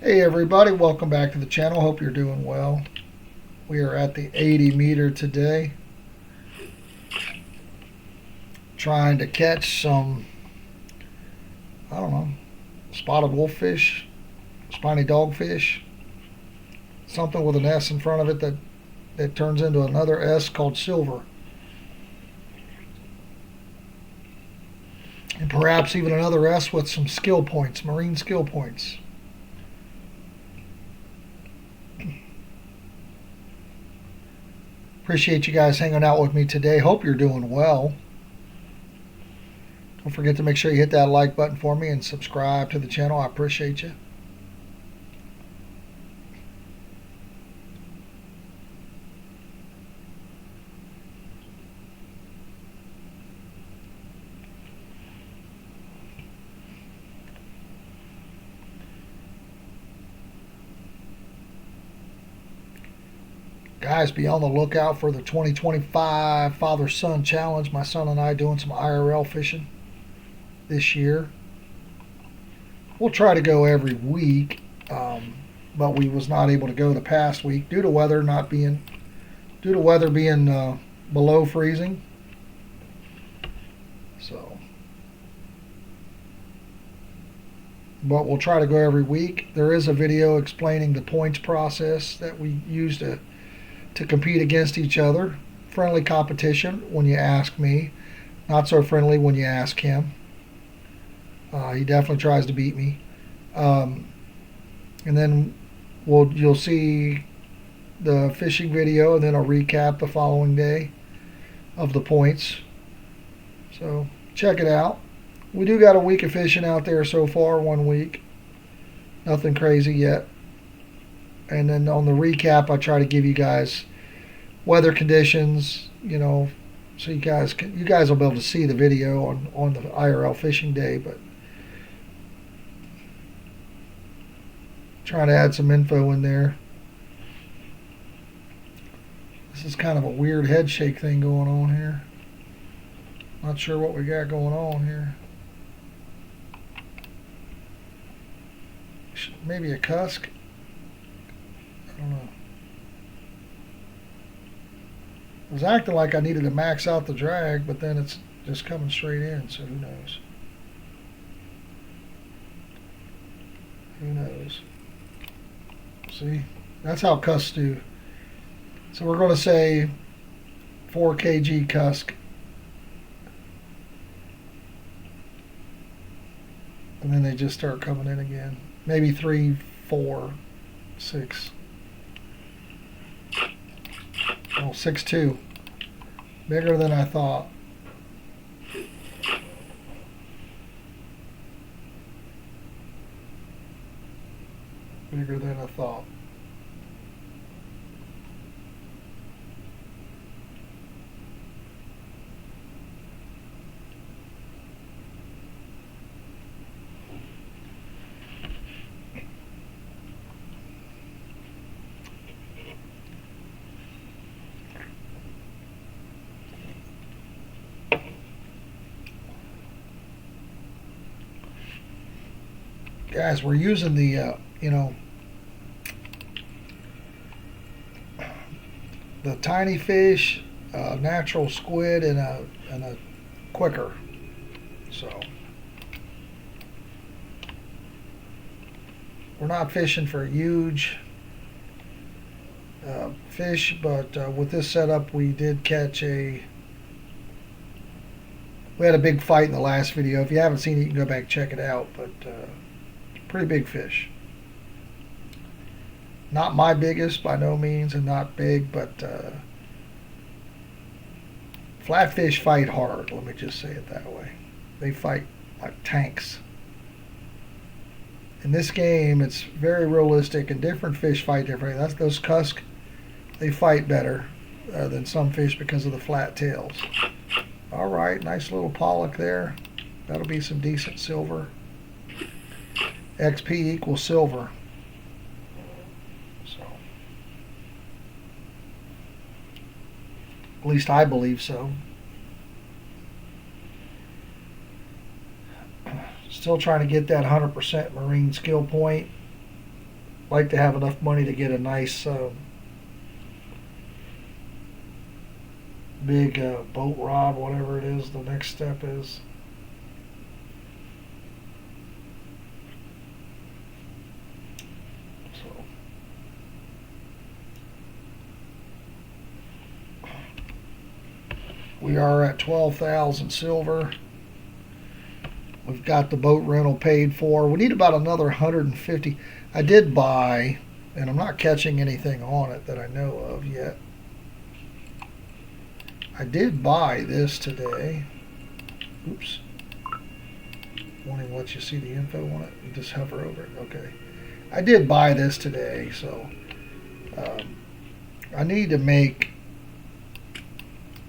Hey everybody, welcome back to the channel. Hope you're doing well. We are at the 80 meter today, trying to catch some, I don't know, spotted wolffish, spiny dogfish, something with an S in front of it that turns into another S called silver. And perhaps even another S with some skill points, marine skill points. Appreciate you guys hanging out with me today. Hope you're doing well. Don't forget to make sure you hit that like button for me and subscribe to the channel. I appreciate you. Guys, be on the lookout for the 2025 Father-Son Challenge. My son and I doing some IRL fishing this year. We'll try to go every week, but we was not able to go the past week due to weather being below freezing. So, but we'll try to go every week. There is a video explaining the points process that we use to compete against each other. Friendly competition when you ask me. Not so friendly when you ask him. He definitely tries to beat me. And then you'll see the fishing video, and then I'll recap the following day of the points. So check it out. We do got a week of fishing out there so far, 1 week. Nothing crazy yet. And then on the recap, I try to give you guys weather conditions, so you guys will be able to see the video on the IRL fishing day, but trying to add some info in there. This is kind of a weird head shake thing going on here. Not sure what we got going on here. Maybe a cusk? I don't know. I was acting like I needed to max out the drag, but then it's just coming straight in, so who knows? Who knows? See? That's how cusks do. So we're going to say 4 kg cusk. And then they just start coming in again. Maybe 3, 4, 6. Oh, 6'2". Bigger than I thought. Bigger than I thought. Guys, we're using the the tiny fish, natural squid, and a quicker. So we're not fishing for huge fish, but with this setup, we did catch we had a big fight in the last video. If you haven't seen it, you can go back and check it out. But pretty big fish. Not my biggest by no means, and not big, but flatfish fight hard. Let me just say it that way. They fight like tanks. In this game, it's very realistic, and different fish fight differently. Those cusk, they fight better than some fish because of the flat tails. All right, nice little pollock there. That'll be some decent silver. XP equals silver. So, at least I believe so. Still trying to get that 100% marine skill point. like to have enough money to get a nice big boat rod, whatever it is the next step is. So we are at 12,000 silver. We've got the boat rental paid for. We need about another 150. I did buy, and I'm not catching anything on it that I know of yet. I did buy this today. Oops. Wanting to let you see the info on it. You just hover over it. Okay. I did buy this today, so I need to make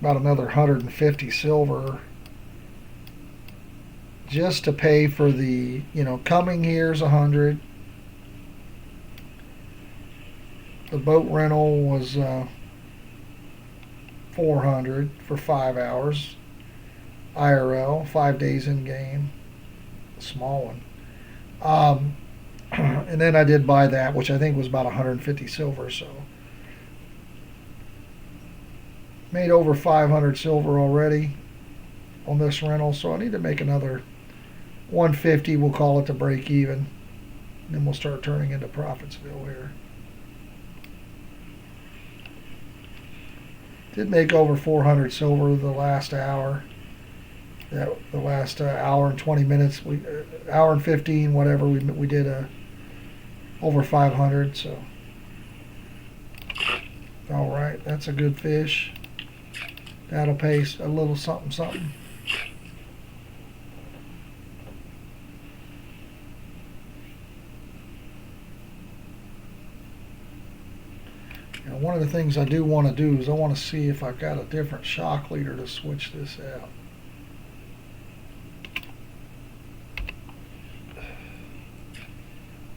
about another 150 silver just to pay for the, coming here's 100. The boat rental was 400 for 5 hours. IRL, 5 days in game. A small one. And then I did buy that, which I think was about 150 silver, so made over 500 silver already on this rental, so I need to make another 150. We'll call it to break even. Then we'll start turning into Profitsville here. Did make over 400 silver the last hour. The last hour and 20 minutes, hour and 15, whatever. We did over 500. So, all right, that's a good fish. That'll pay a little something, something. Now, one of the things I do want to do is I want to see if I've got a different shock leader to switch this out.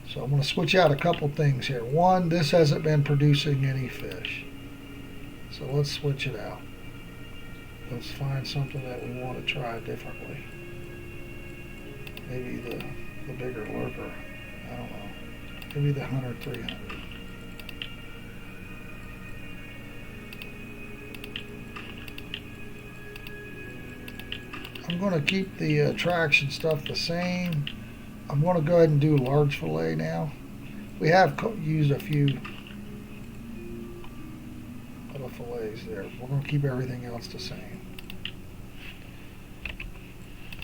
So I'm going to switch out a couple things here. One, this hasn't been producing any fish. So let's switch it out. Let's find something that we want to try differently. Maybe the bigger lurker. I don't know. Maybe the Hunter 300. I'm going to keep the attraction stuff the same. I'm going to go ahead and do large fillet now. We have used a few of the fillets there. We're going to keep everything else the same.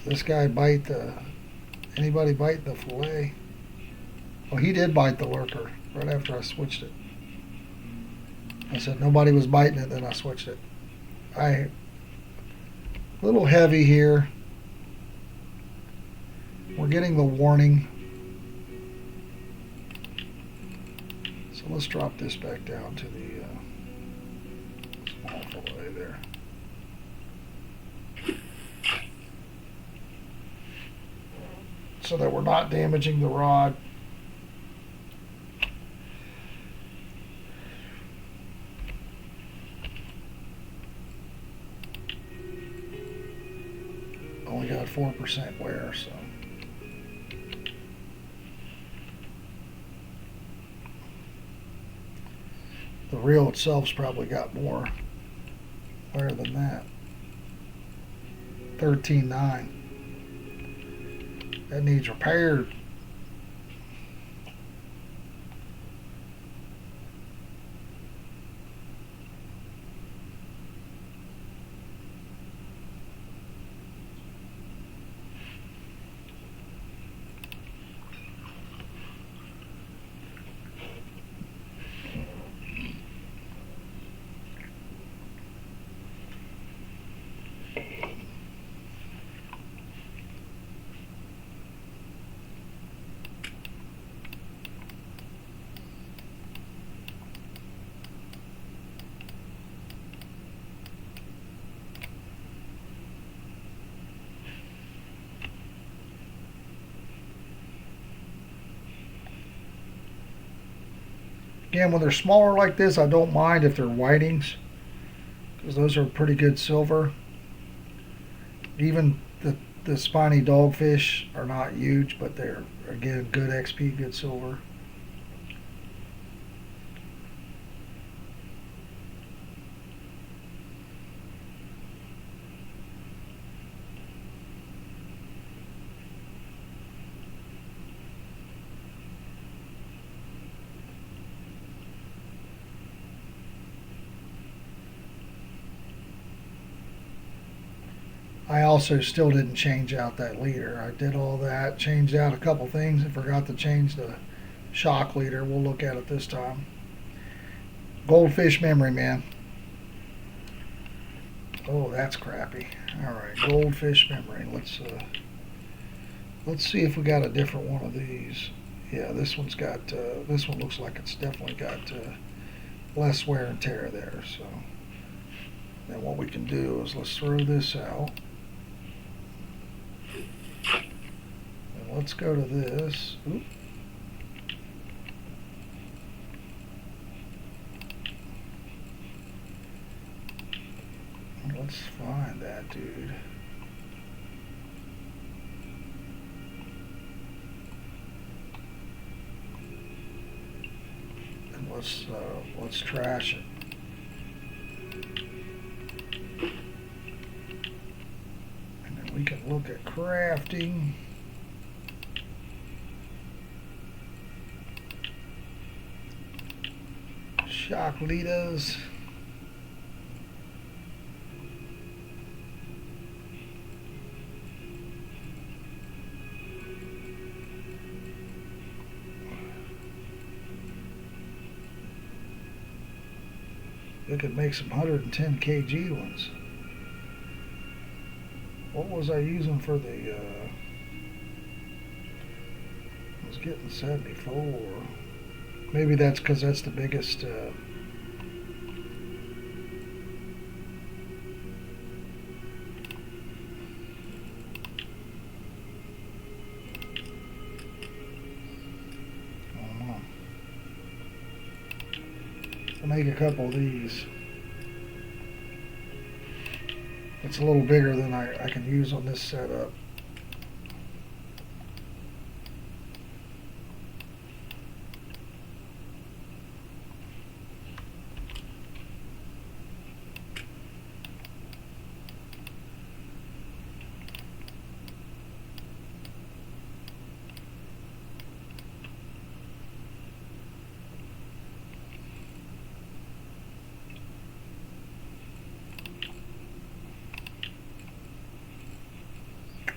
This guy anybody bite the fillet? Well, he did bite the lurker right after I switched it. I said nobody was biting it, then I switched it. A little heavy here. We're getting the warning. So let's drop this back down to the small fillet there. So that we're not damaging the rod. Only got 4% wear, so. The reel itself's probably got more wear than that. 13.9. That needs repaired. Again, when they're smaller like this, I don't mind if they're whitings, because those are pretty good silver. Even the spiny dogfish are not huge, but they're, again, good XP, good silver. I also still didn't change out that leader. I did all that, changed out a couple things, and forgot to change the shock leader. We'll look at it this time. Goldfish memory, man. Oh, that's crappy. All right, goldfish memory. Let's see if we got a different one of these. Yeah, this one's got. This one looks like it's definitely got less wear and tear there. So then what we can do is let's throw this out. And let's go to this. Oop. Let's find that dude. And let's trash it. And then we can look at crafting. Shock leaders. We could make some 110 kg ones. What was I using for the, I was getting 74. Maybe that's because that's the biggest, I'll make a couple of these. It's a little bigger than I can use on this setup.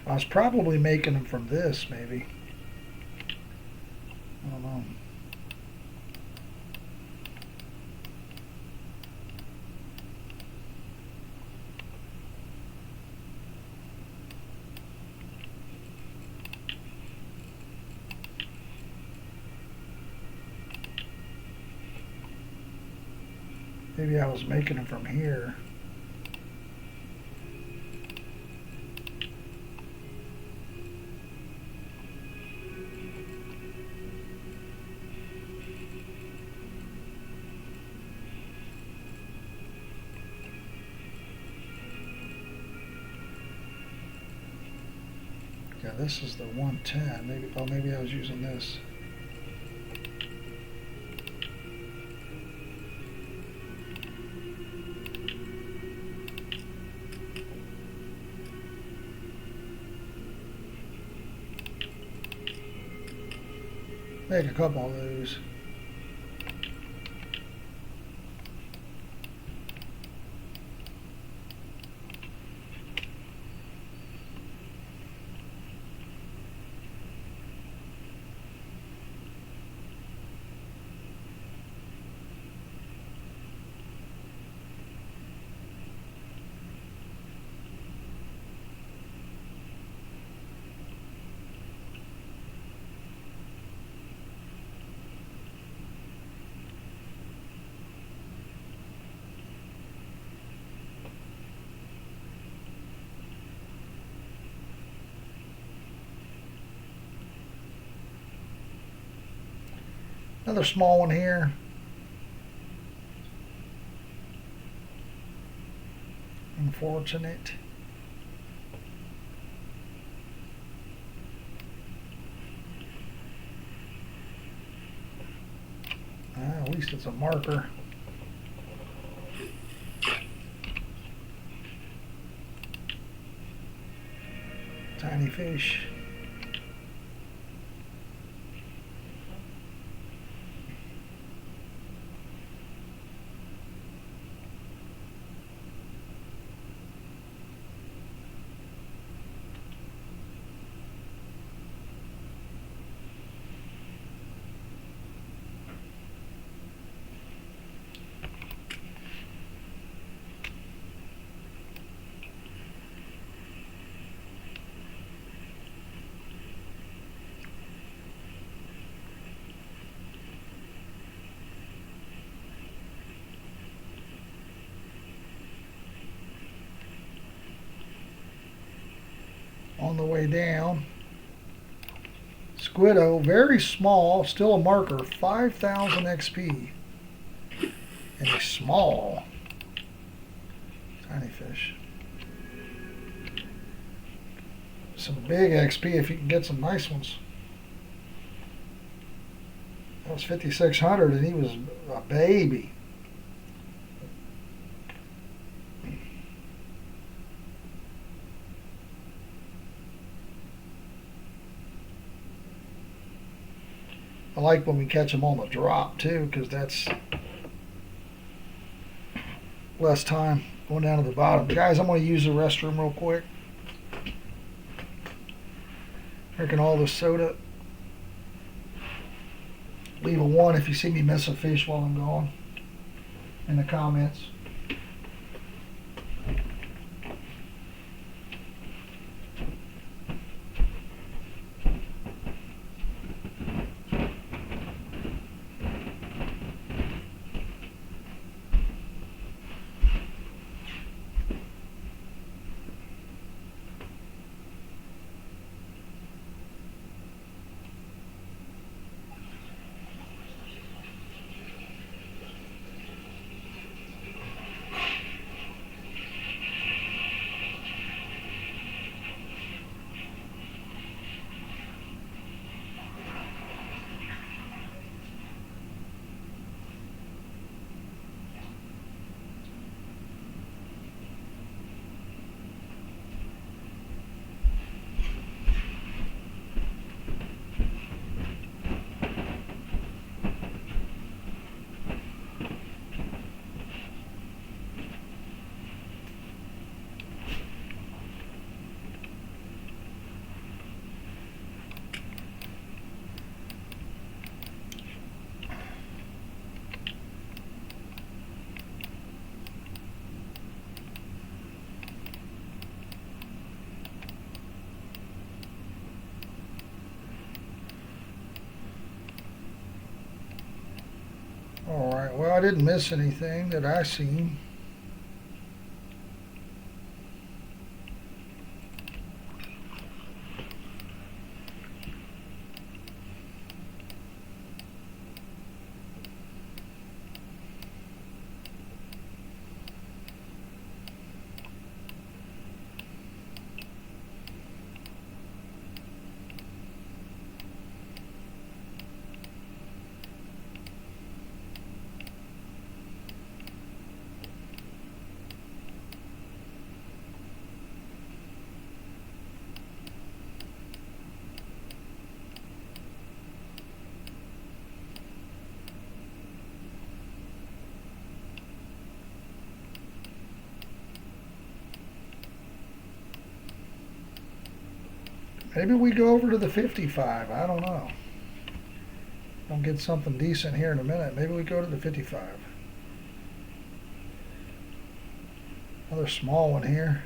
I was probably making them from this, maybe. I don't know. Maybe I was making them from here. Yeah, this is the 110. Maybe I was using this. Make a couple of those. Another small one here. Unfortunate. At least it's a marker. Tiny fish. on the way down. Squiddo, very small, still a marker, 5,000 XP. And a small, tiny fish. Some big XP if you can get some nice ones. That was 5,600 and he was a baby. I like when we catch them on the drop too, because that's less time going down to the bottom. Guys, I'm going to use the restroom real quick. Drinking all this soda. Leave a 1 if you see me miss a fish while I'm gone in the comments. Alright, well, I didn't miss anything that I seen. Maybe we go over to the 55. I don't know. I'll get something decent here in a minute. Maybe we go to the 55. Another small one here.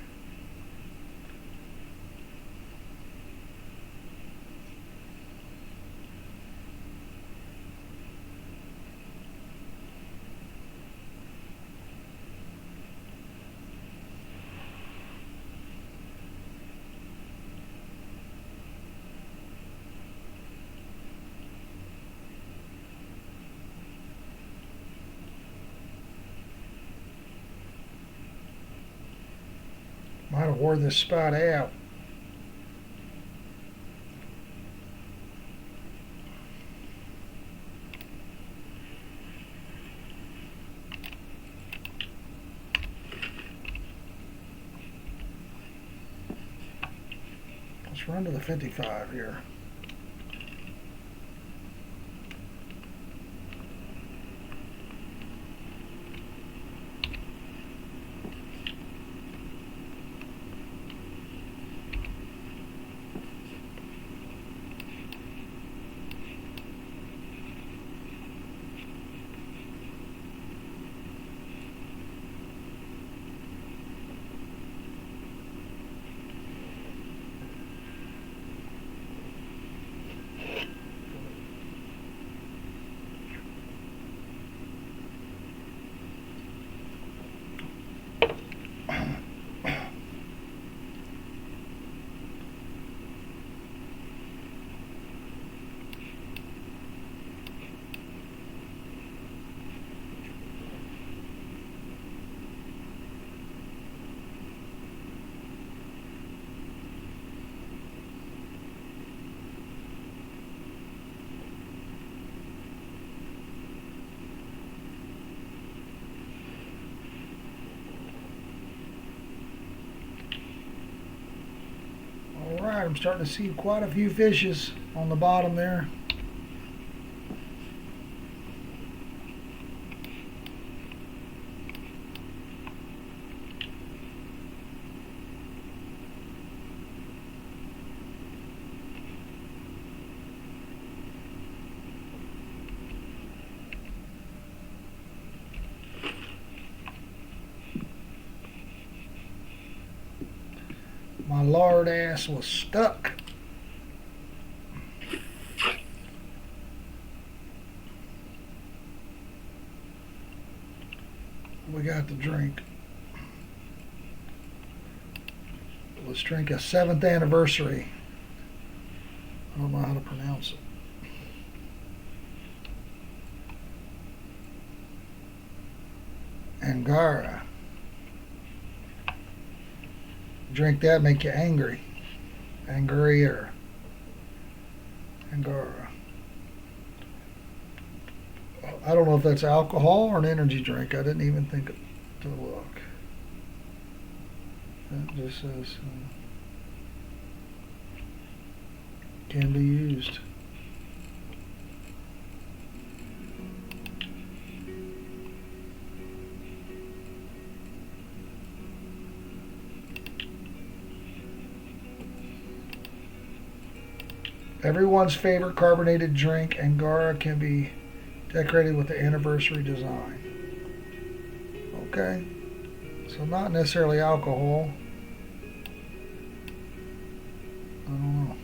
Might have wore this spot out. Let's run to the 55 here. I'm starting to see quite a few fishes on the bottom there. My lard ass was stuck. We got the drink. Let's drink a 7th anniversary. I don't know how to pronounce it. Angara. Drink that, make you angry. Angrier. Angara. I don't know if that's alcohol or an energy drink. I didn't even think to look. That just says can be used. Everyone's favorite carbonated drink, Angara, can be decorated with the anniversary design. Okay, so not necessarily alcohol. I don't know.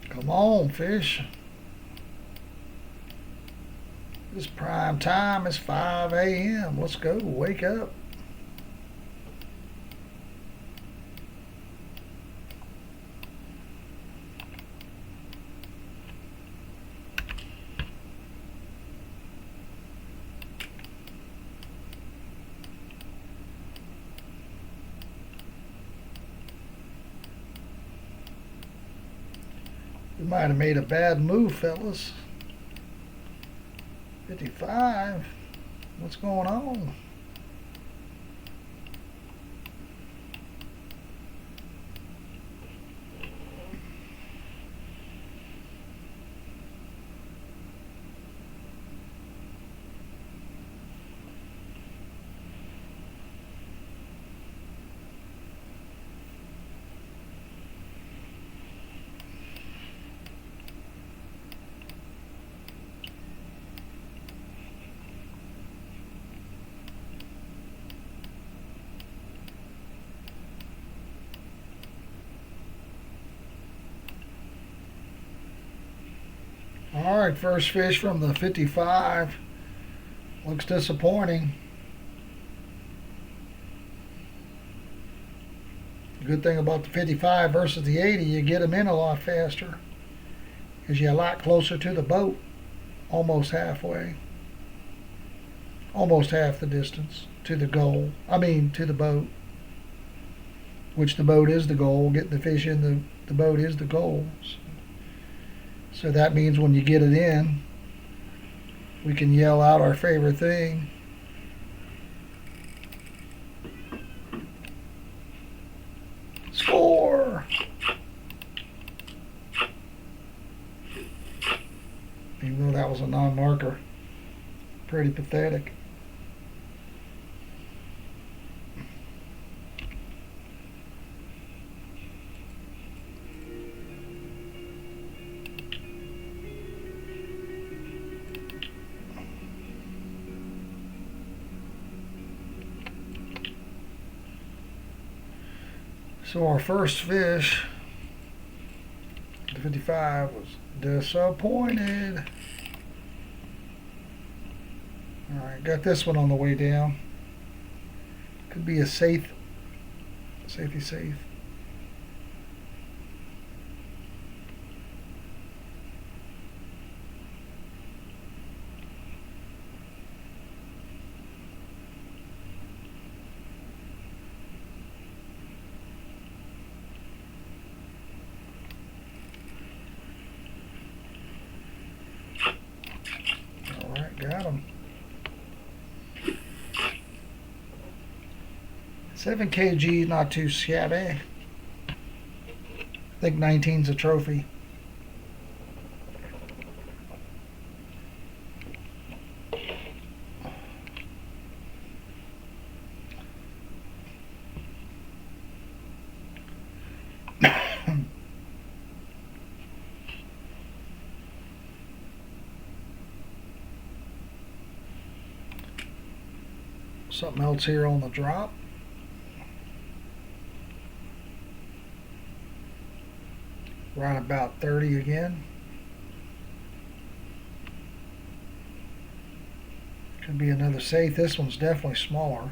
Come on, fish. It's prime time. It's 5 a.m. Let's go. Wake up. We might have made a bad move, fellas. 55. What's going on? All right, first fish from the 55. Looks disappointing. The good thing about the 55 versus the 80, you get them in a lot faster because you're a lot closer to the boat, almost halfway. Almost half the distance to the goal. I mean, to the boat, which the boat is the goal. Getting the fish in the boat is the goal. So that means when you get it in, we can yell out our favorite thing. Score! Even though that was a non-marker. Pretty pathetic. So our first fish, the 55, was disappointed. Alright, got this one on the way down. Could be a safety safe. Alright, got him. 7 kg, not too shabby. I think 19's a trophy. Something else here on the drop. Right about 30 again. Could be another safe. This one's definitely smaller.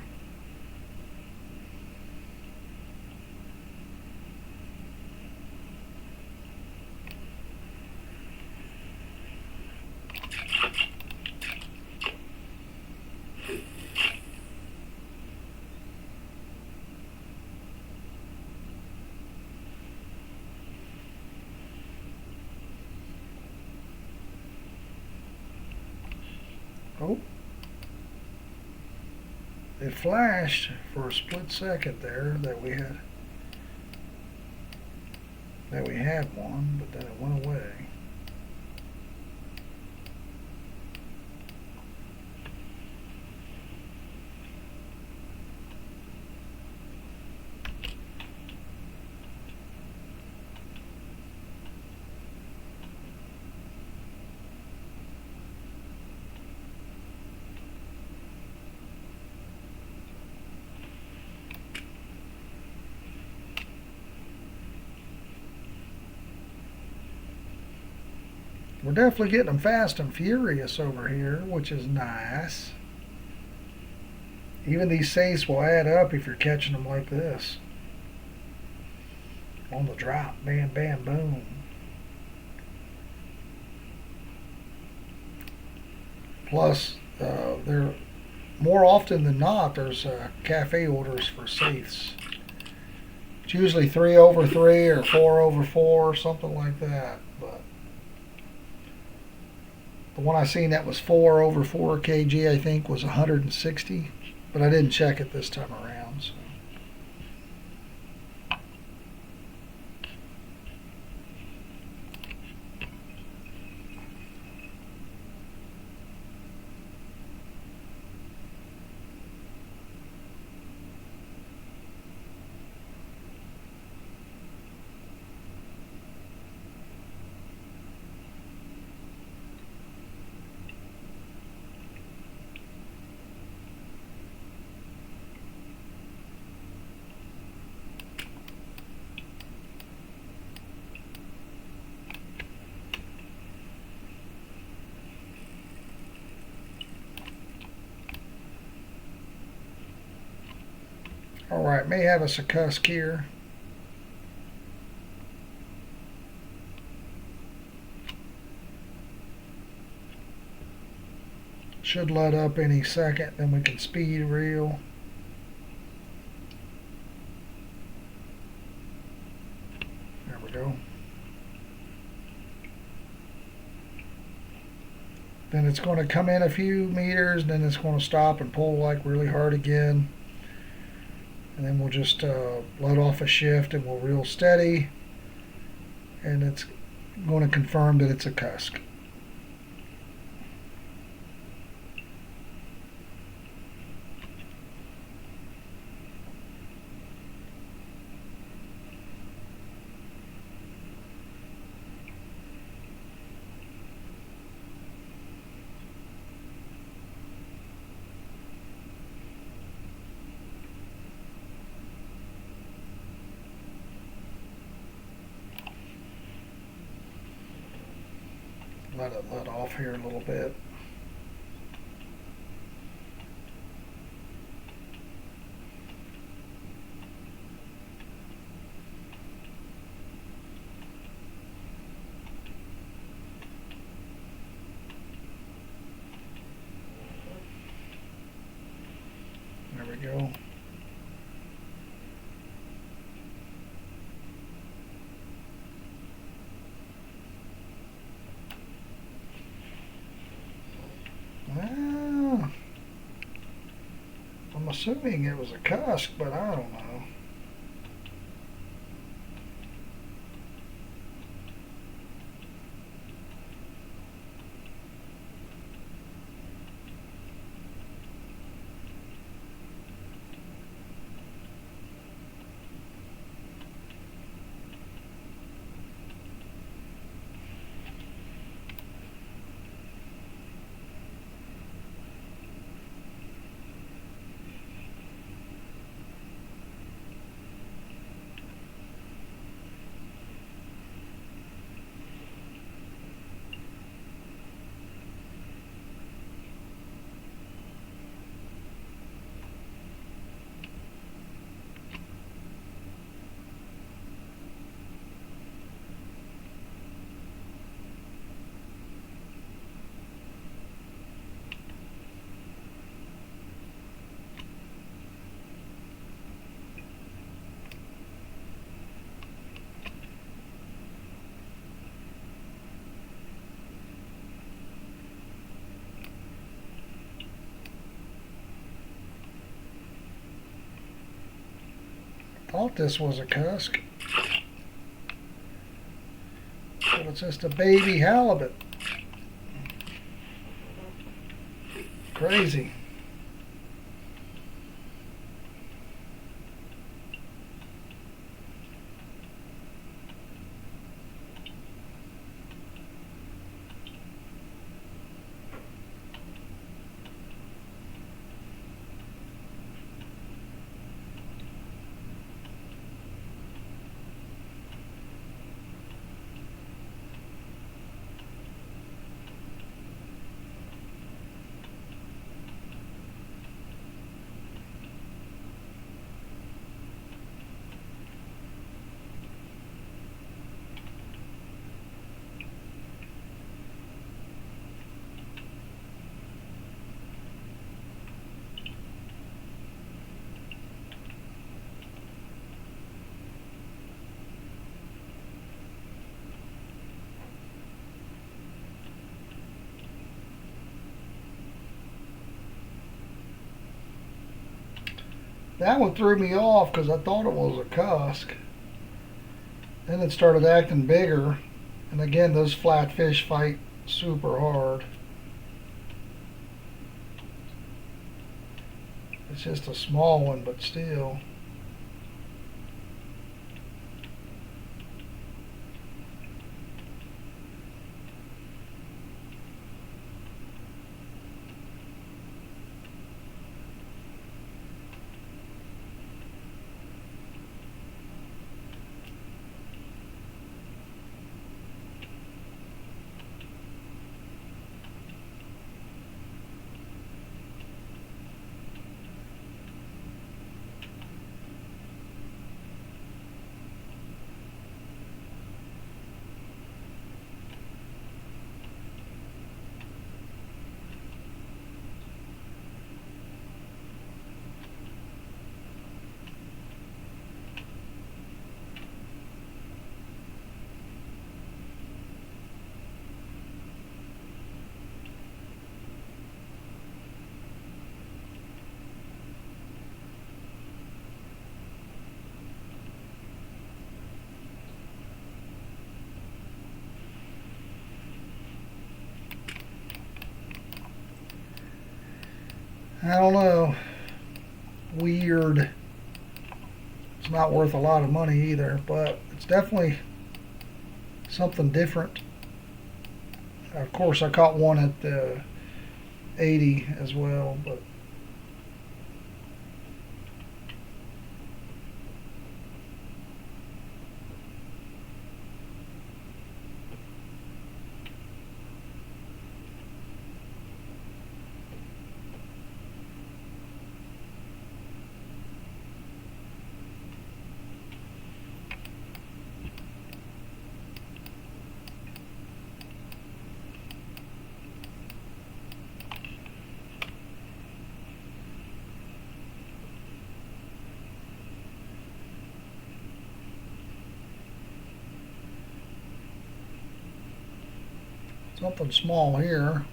Oh, it flashed for a split second there that we had one, but then it went away. We're definitely getting them fast and furious over here, which is nice. Even these safes will add up if you're catching them like this. On the drop, bam, bam, boom. Plus, they're more often than not, there's cafe orders for safes. It's usually 3 over 3 or 4 over 4 or something like that. But the one I seen that was 4 over 4 kg, I think, was 160, but I didn't check it this time around. So. Alright, may have us a cusk here. Should let up any second, then we can speed reel. There we go. Then it's going to come in a few meters, then it's going to stop and pull like really hard again. And then we'll just let off a shift and we'll reel steady. And it's going to confirm that it's a cusk. let it let off here a little bit. There we go. Well, I'm assuming it was a cusk, but I don't know. Thought this was a cusk, but it's just a baby halibut. Crazy. That one threw me off because I thought it was a cusk. Then it started acting bigger. And again, those flatfish fight super hard. It's just a small one, but still. I don't know. Weird. It's not worth a lot of money either, but it's definitely something different. Of course, I caught one at the 80 as well, but Something small here.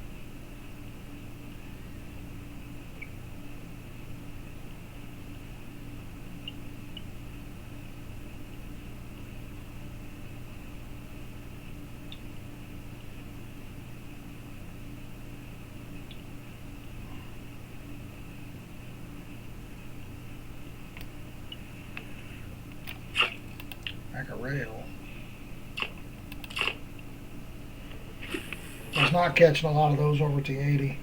Like a rail. I was not catching a lot of those over T80.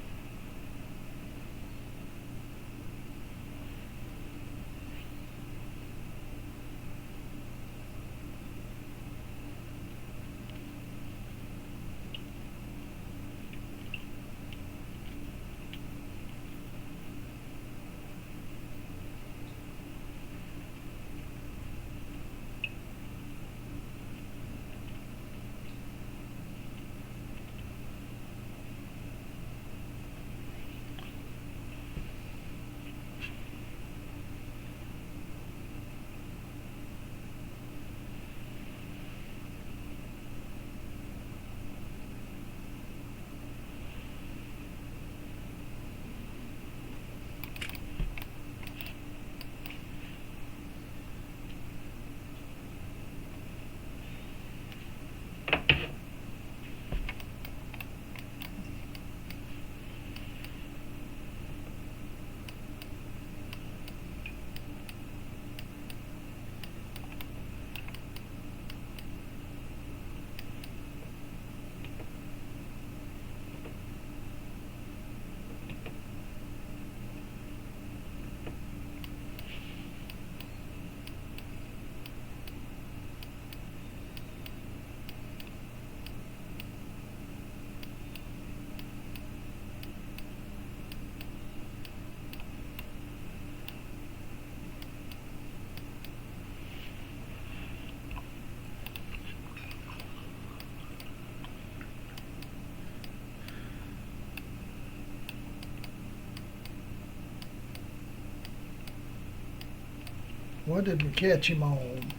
What did we catch him on?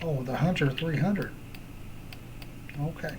Oh, the Hunter 300. Okay.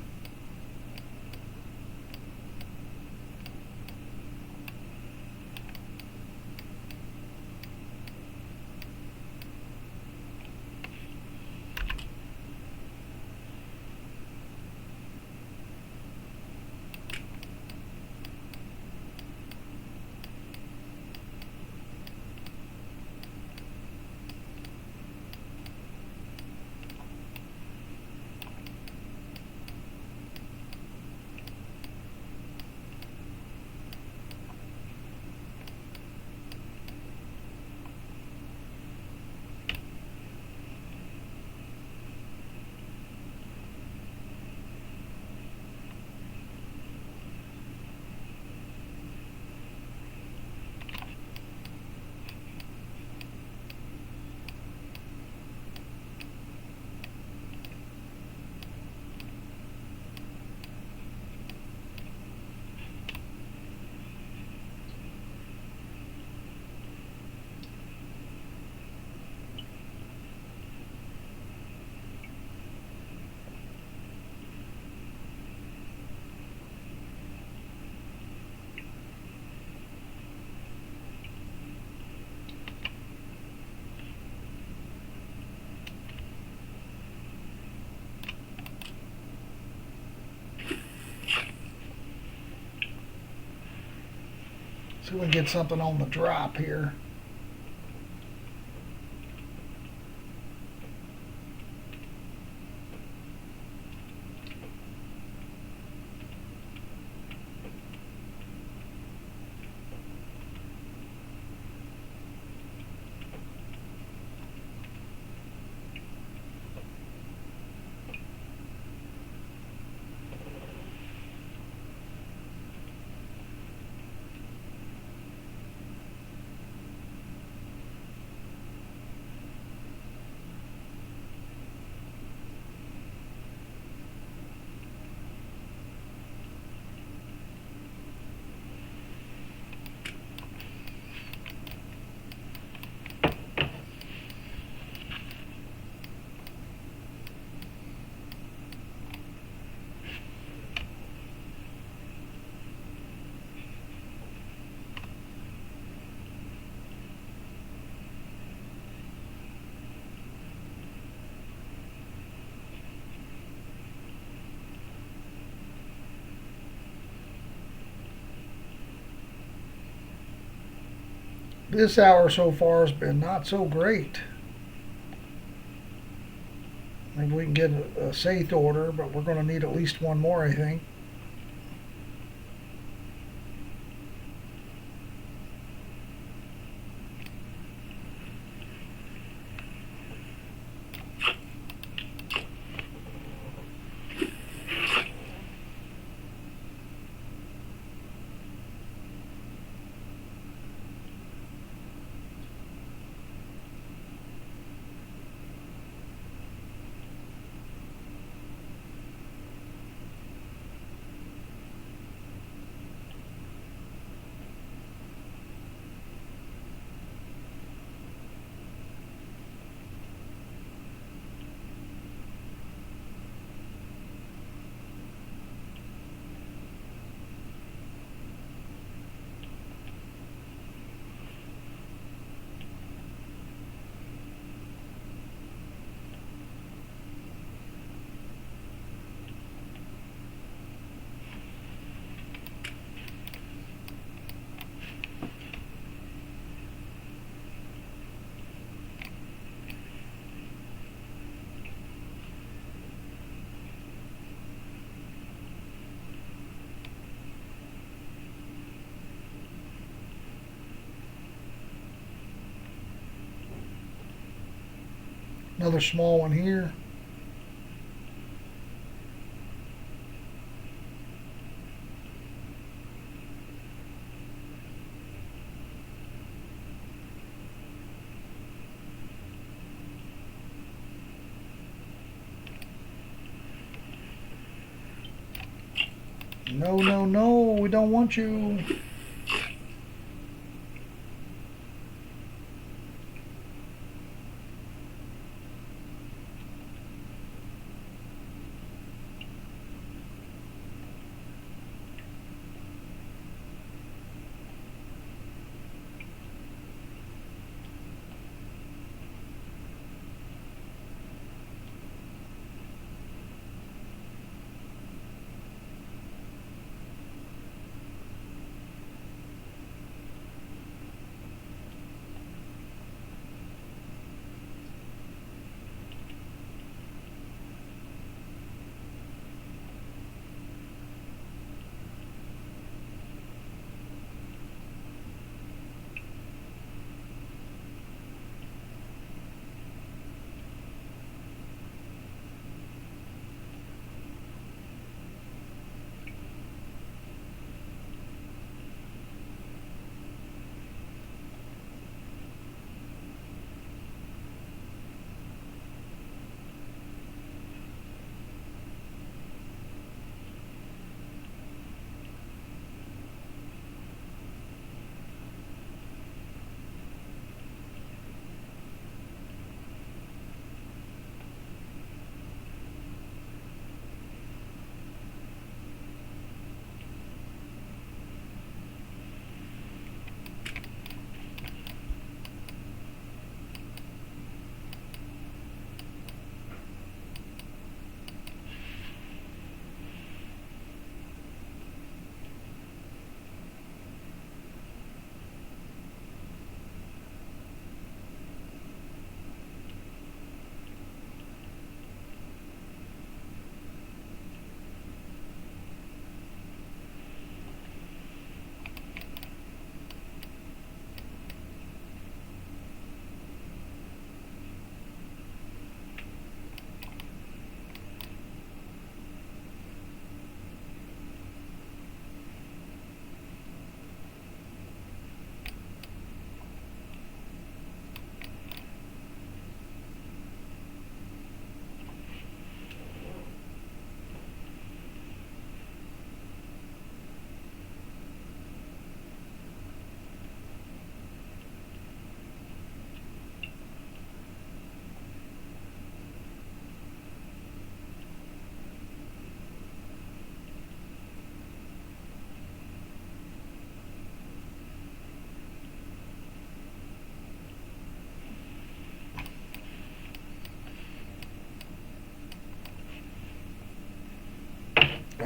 See if we can get something on the drop here. This hour so far has been not so great. Maybe we can get a safe order, but we're going to need at least one more, I think. Another small one here. No, no, no, we don't want you.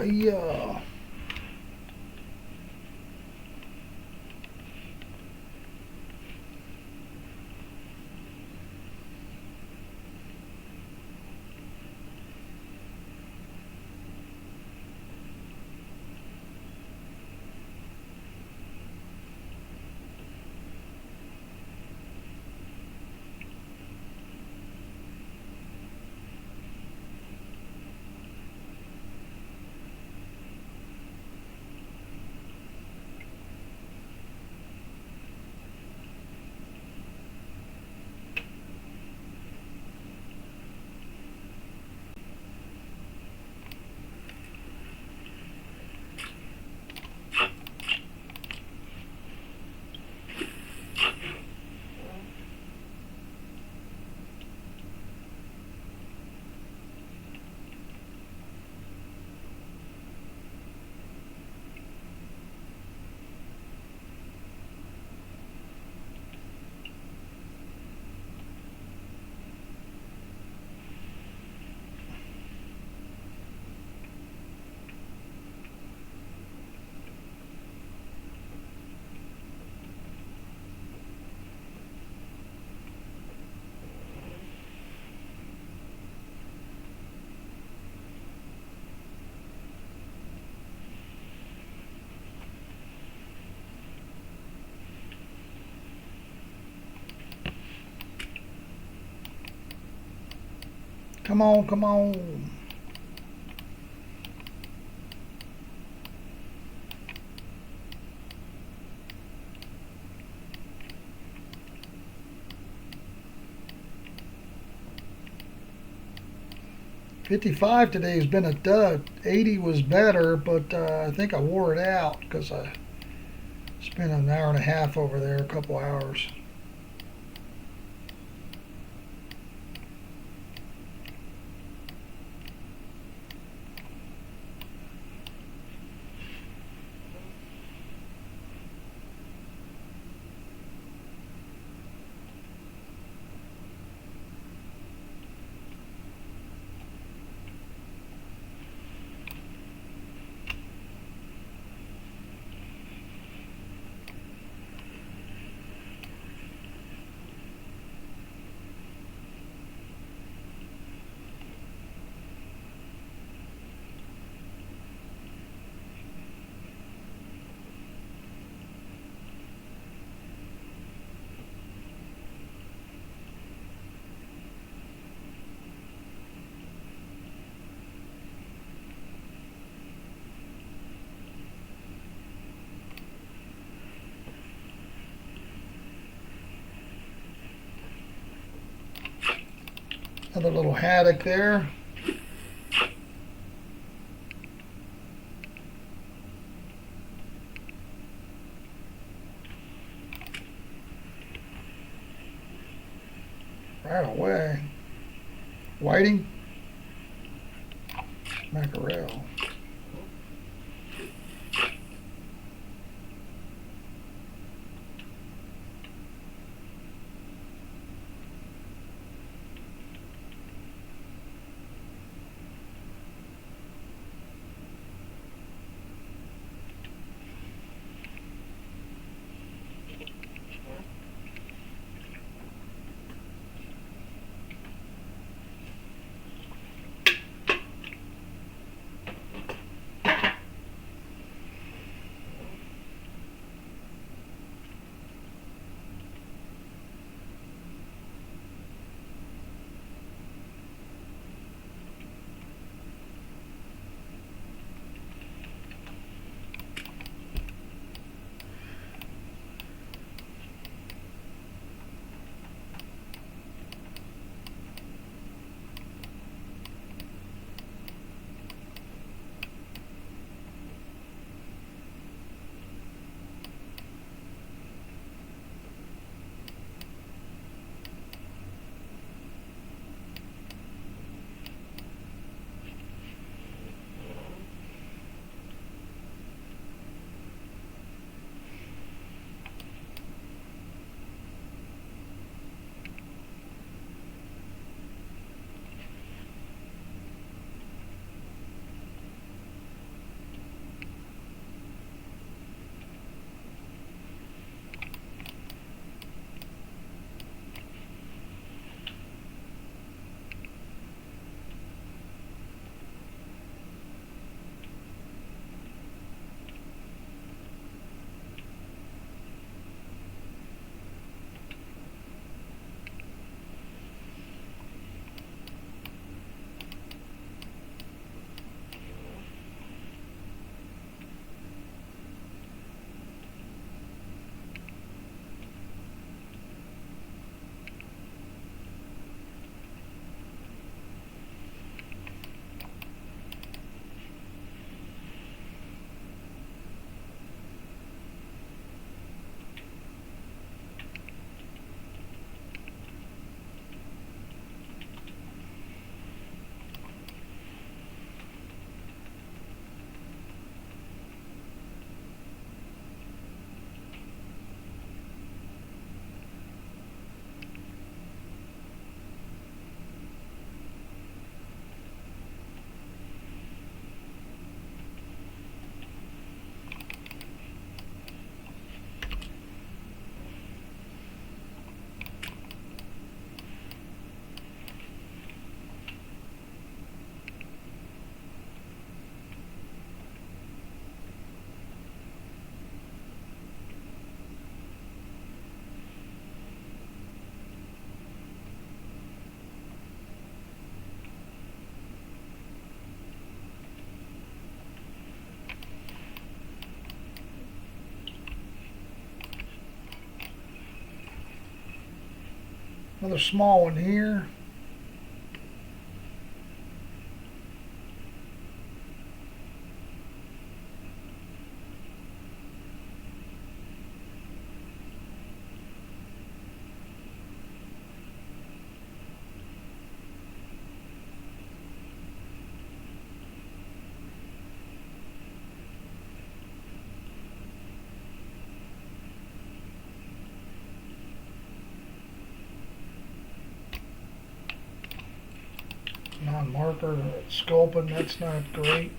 Yeah. Come on, come on. $55 today has been a dud. 80 was better, but I think I wore it out because I spent an hour and a half over there, a couple hours. Another little haddock there. Right away. Whiting. Mackerel. Another small one here. Non-marker sculpin, that's not great.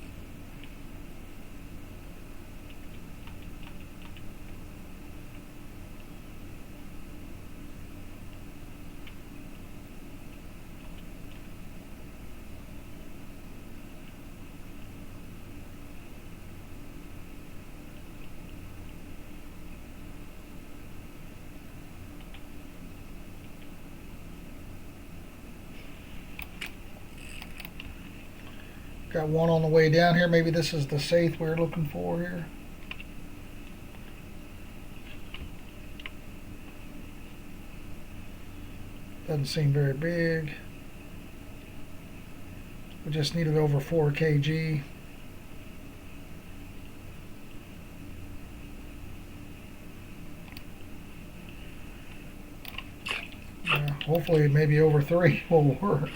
Got one on the way down here. Maybe this is the safe we're looking for here. Doesn't seem very big. We just need it over 4 kg. Yeah, hopefully maybe over 3 will work.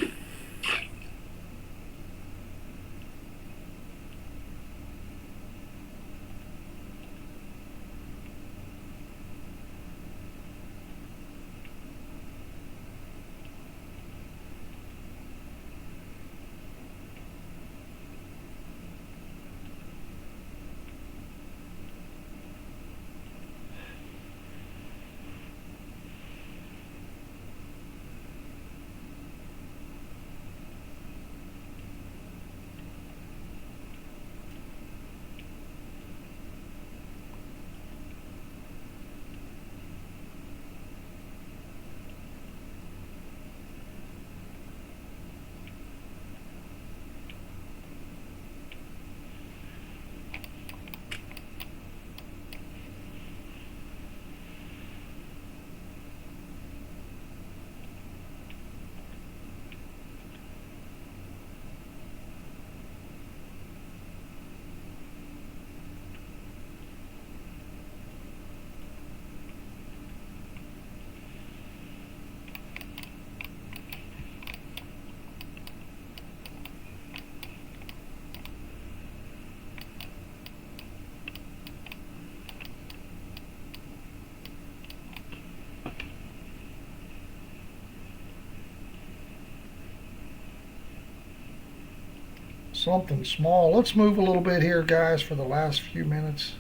Something small. Let's move a little bit here, guys, for the last few minutes.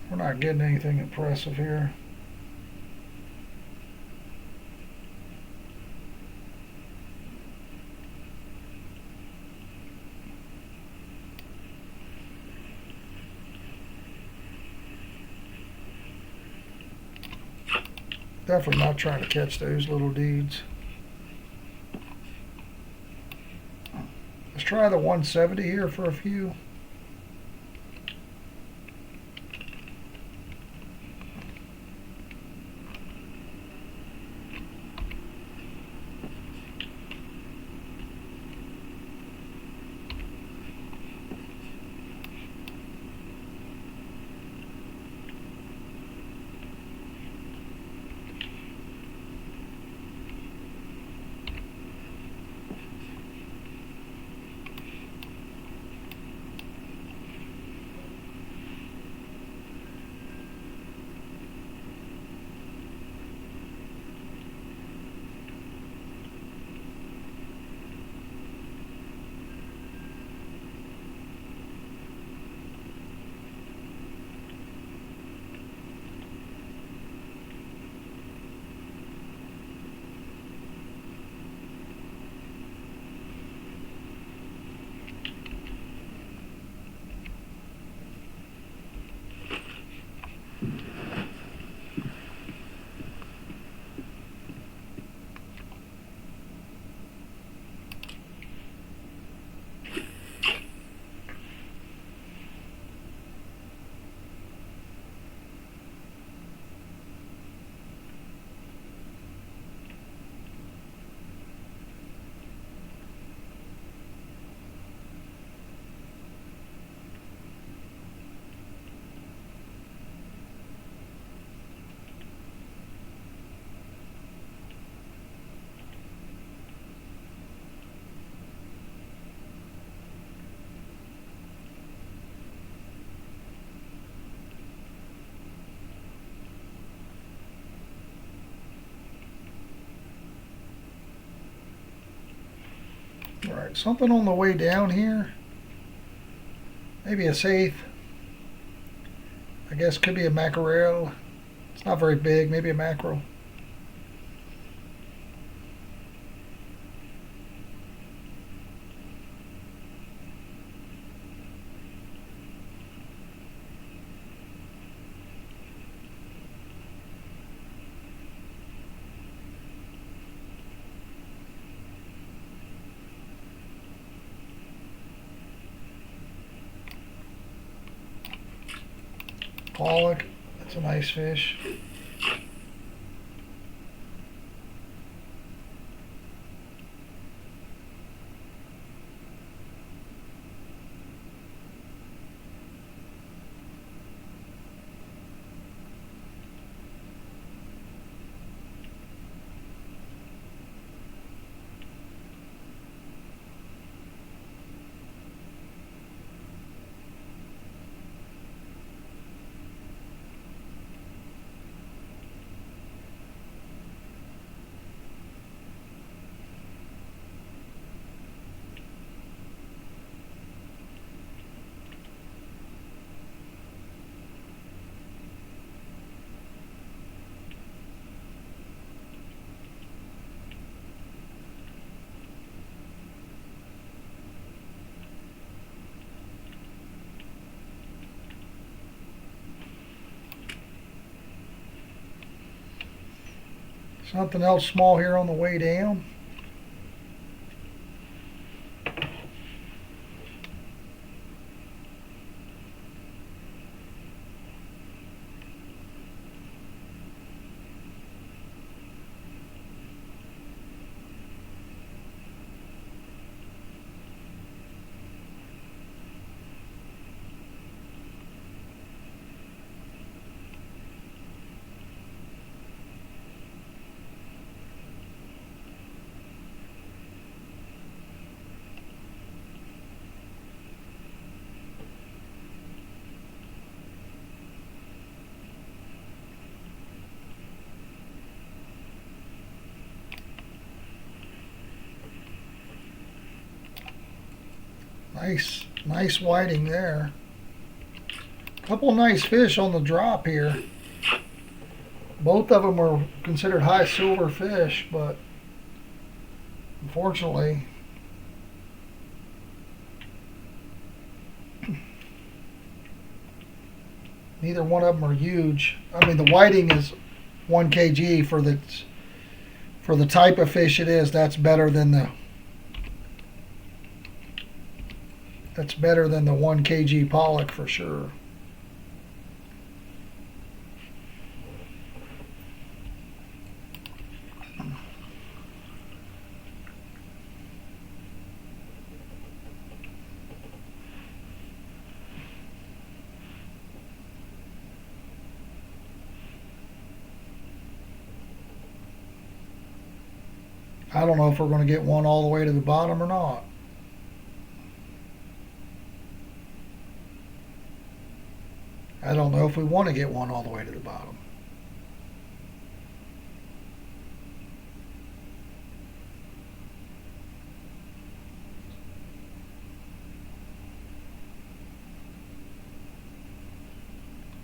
We're not getting anything impressive here. Definitely not trying to catch those little dudes. Let's try the 170 here for a few. Alright, something on the way down here. Maybe a saithe. I guess could be a mackerel. It's not very big, maybe a mackerel. Pollock, that's a nice fish. Something else small here on the way down. Nice whiting there. Couple nice fish on the drop here. Both of them are considered high silver fish, but unfortunately neither one of them are huge. I mean, the whiting is 1 kg for the type of fish it is. That's better than the 1 kg pollock for sure. I don't know if we're going to get one all the way to the bottom or not. I don't know if we want to get one all the way to the bottom.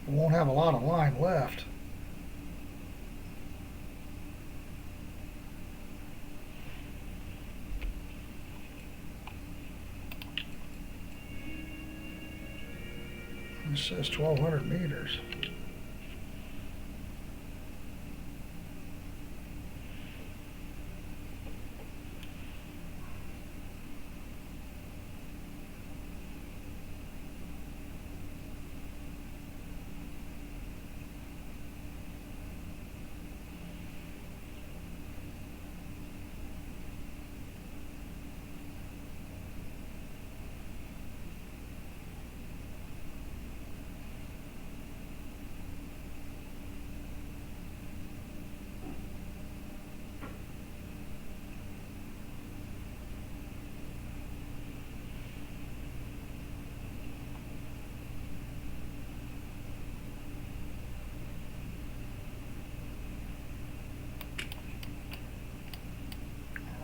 We won't have a lot of line left. It says 1,200 meters.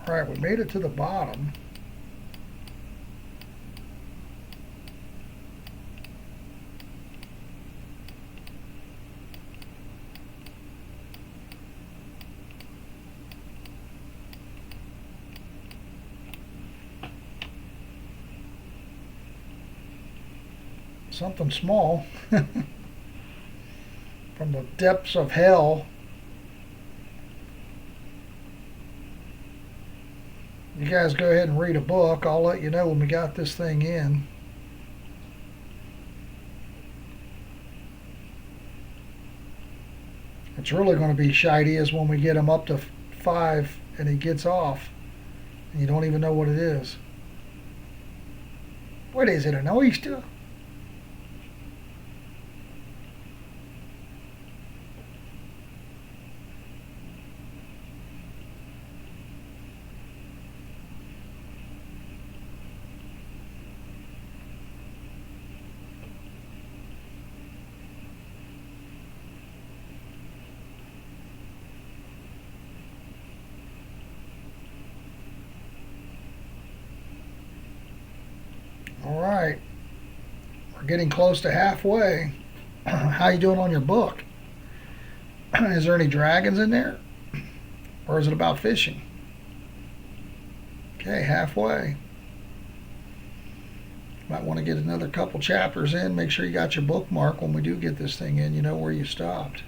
All right, we made it to the bottom. something small from the depths of hell. You guys go ahead and read a book. I'll let you know when we got this thing in. It's really going to be shitey is when we get him up to 5 and he gets off and you don't even know what it is. What is it, an oyster? All right, we're getting close to halfway. How you doing on your book? Is there any dragons in there? Or is it about fishing? Okay, halfway. Might want to get another couple chapters in. Make sure you got your bookmark when we do get this thing in. You know where you stopped.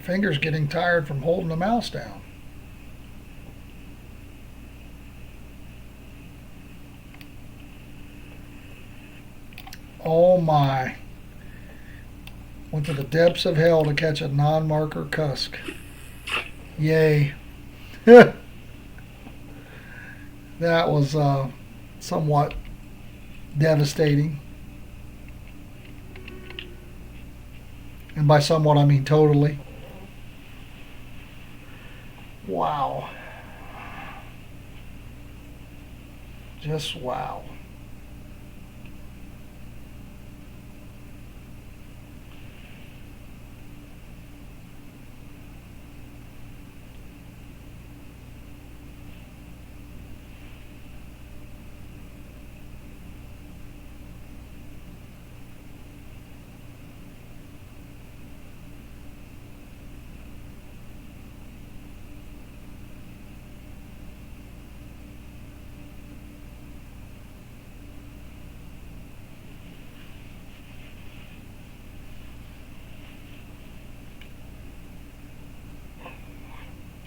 Fingers getting tired from holding the mouse down. Oh my. Went to the depths of hell to catch a non-marker cusk. Yay. That was somewhat devastating. And by somewhat I mean totally. Wow. Just wow.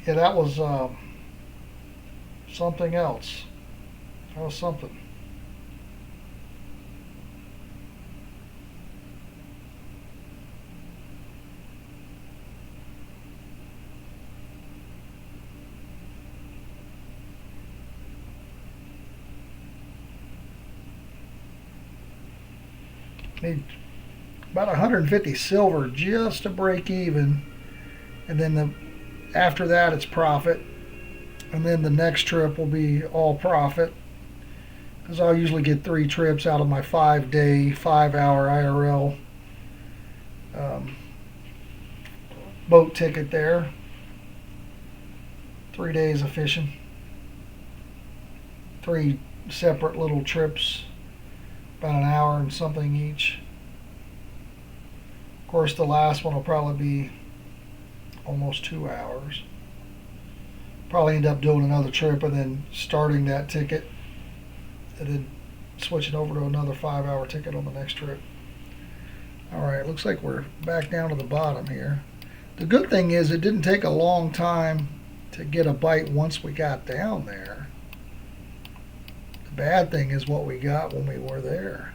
Yeah, that was something else. That was something. Need about 150 silver just to break even, and then after that it's profit, and then the next trip will be all profit, because I'll usually get 3 trips out of my 5-day 5-hour IRL boat ticket there. 3 days of fishing, 3 separate little trips, about an hour and something each. Of course, the last one will probably be almost 2 hours. Probably end up doing another trip and then starting that ticket and then switching over to another 5-hour ticket on the next trip. Alright, looks like we're back down to the bottom here. The good thing is it didn't take a long time to get a bite once we got down there. The bad thing is what we got when we were there.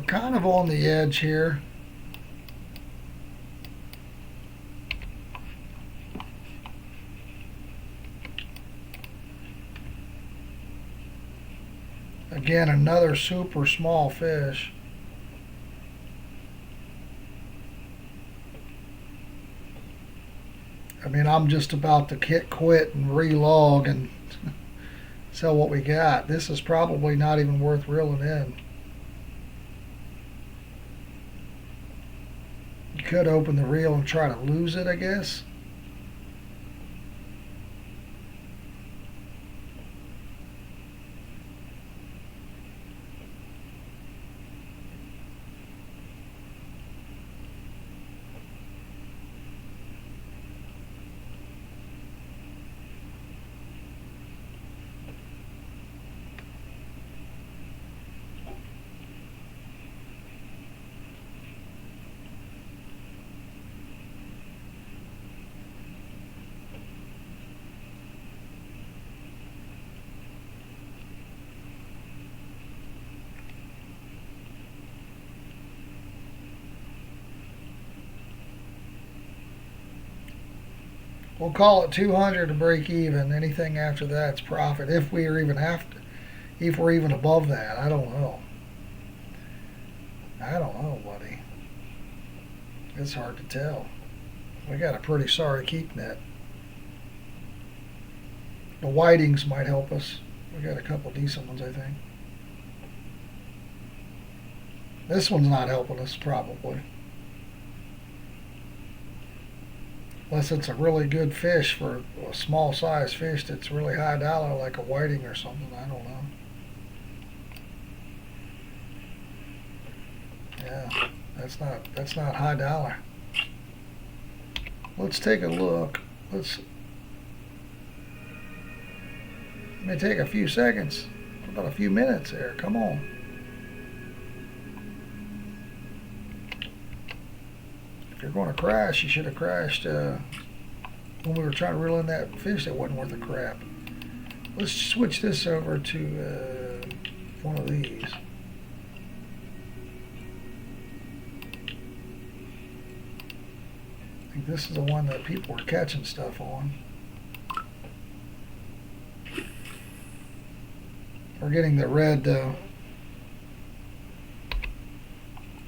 We're kind of on the edge here. Again, another super small fish. I mean, I'm just about to quit and relog and sell what we got. This is probably not even worth reeling in. You could open the reel and try to lose it, I guess. We'll call it 200 to break even. Anything after that's profit. If we're even above that, I don't know. I don't know, buddy. It's hard to tell. We got a pretty sorry keep net. The whitings might help us. We got a couple decent ones, I think. This one's not helping us, probably. Unless it's a really good fish for a small size fish that's really high dollar, like a whiting or something. I don't know. Yeah, that's not high dollar. Let's take a look. It may take a few seconds, about a few minutes there. Come on. If you're going to crash, you should have crashed when we were trying to reel in that fish that wasn't worth a crap. Let's switch this over to one of these. I think this is the one that people were catching stuff on. We're getting the red, it's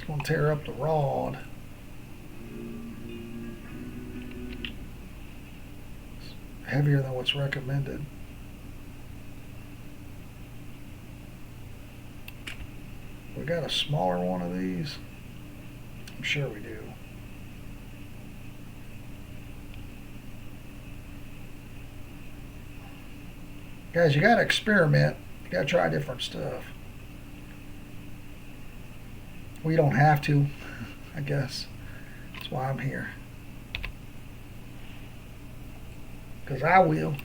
going to tear up the rod. It's heavier than what's recommended. We got a smaller one of these? I'm sure we do. Guys, you got to experiment. You got to try different stuff. We don't have to, I guess. That's why I'm here. Because I will.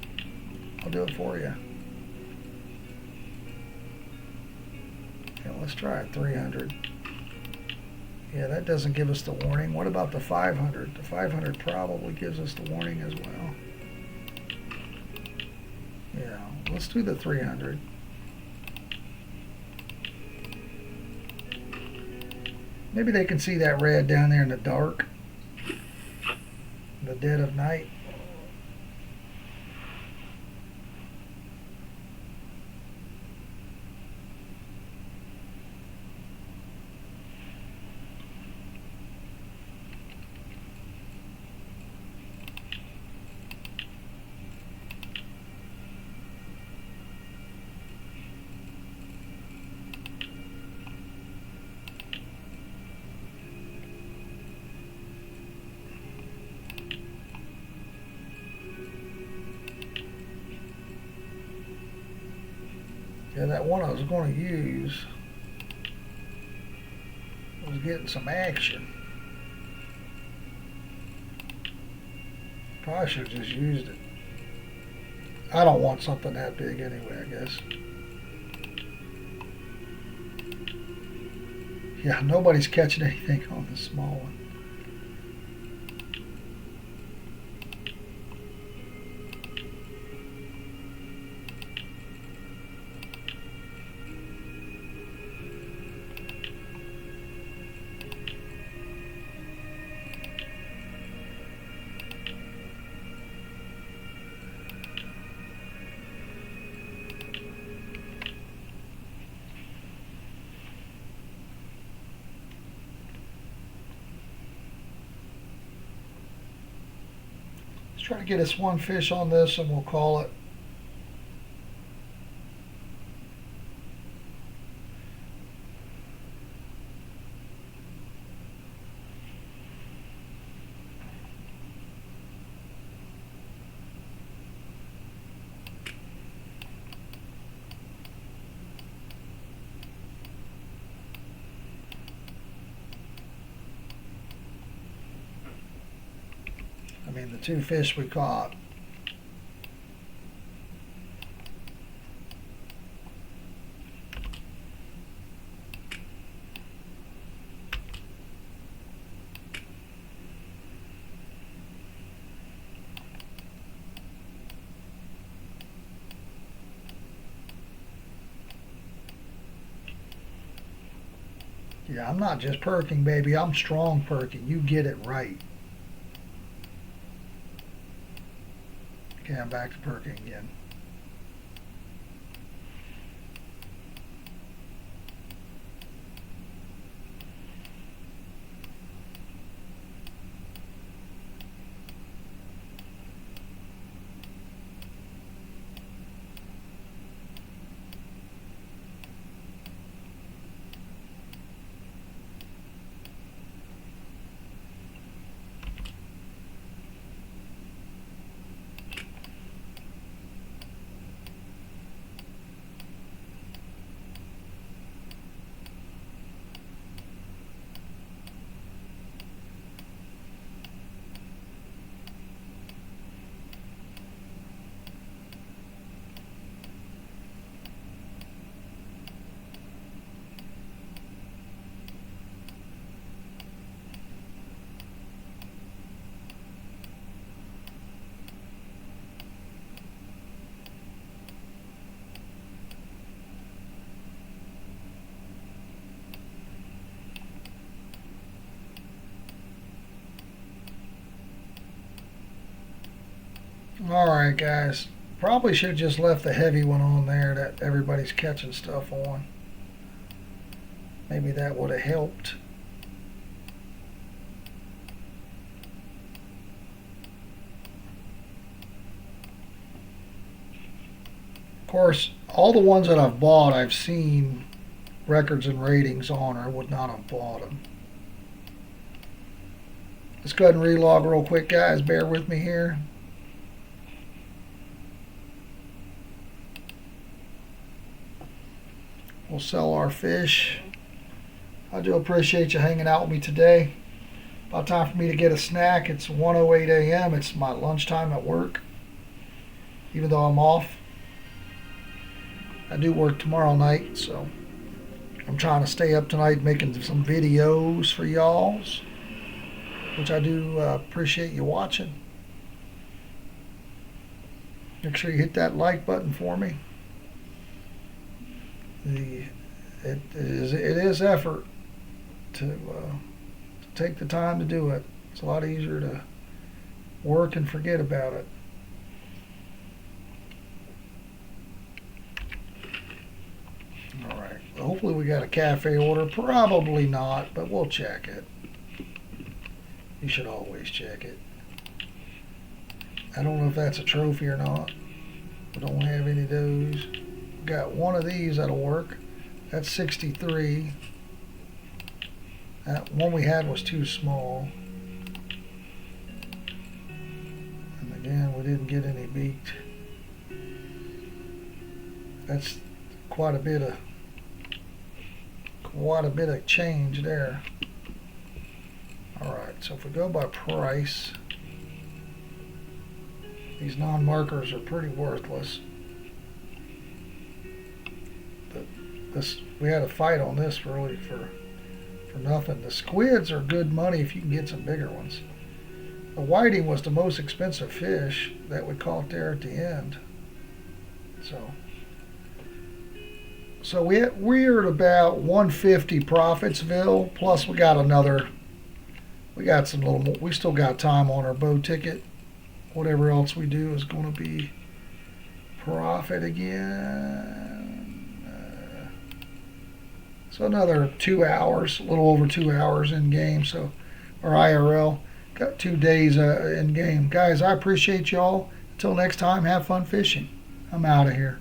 I'll do it for you. Yeah, let's try it 300. Yeah, that doesn't give us the warning. What about the 500? The 500 probably gives us the warning as well. Yeah, let's do the 300. Maybe they can see that red down there in the dark, in the dead of night. Yeah, that one I was going to use was getting some action. Probably should have just used it. I don't want something that big anyway, I guess. Yeah, nobody's catching anything on the small one. Try to get us one fish on this and we'll call it. I mean, the two fish we caught. Yeah, I'm not just perking, baby. I'm strong perking. You get it right. Okay, I'm back to perking again. Alright, guys. Probably should have just left the heavy one on there that everybody's catching stuff on. Maybe that would have helped. Of course, all the ones that I've bought, I've seen records and ratings on, or I would not have bought them. Let's go ahead and relog real quick, guys. Bear with me here. We'll sell our fish. I do appreciate you hanging out with me today. About time for me to get a snack. It's 1:08 a.m. It's my lunchtime at work. Even though I'm off, I do work tomorrow night, so I'm trying to stay up tonight making some videos for y'alls, which I do appreciate you watching. Make sure you hit that like button for me. It is effort to take the time to do it. It's a lot easier to work and forget about it. All right. Well, hopefully we got a cafe order. Probably not, but we'll check it. You should always check it. I don't know if that's a trophy or not. We don't have any of those. Got one of these that'll work. That's 63. That one we had was too small. And again, we didn't get any beaked. That's quite a bit of change there. All right, so if we go by price, these non-markers are pretty worthless. We had a fight on this really for nothing. The squids are good money if you can get some bigger ones. The whiting was the most expensive fish that we caught there at the end. So we're at about 150 Profitsville. Plus we got some little more. We still got time on our boat ticket. Whatever else we do is going to be profit again. So another 2 hours, a little over 2 hours in game. So, or IRL. got 2 days in game. Guys, I appreciate y'all. Until next time, have fun fishing. I'm out of here.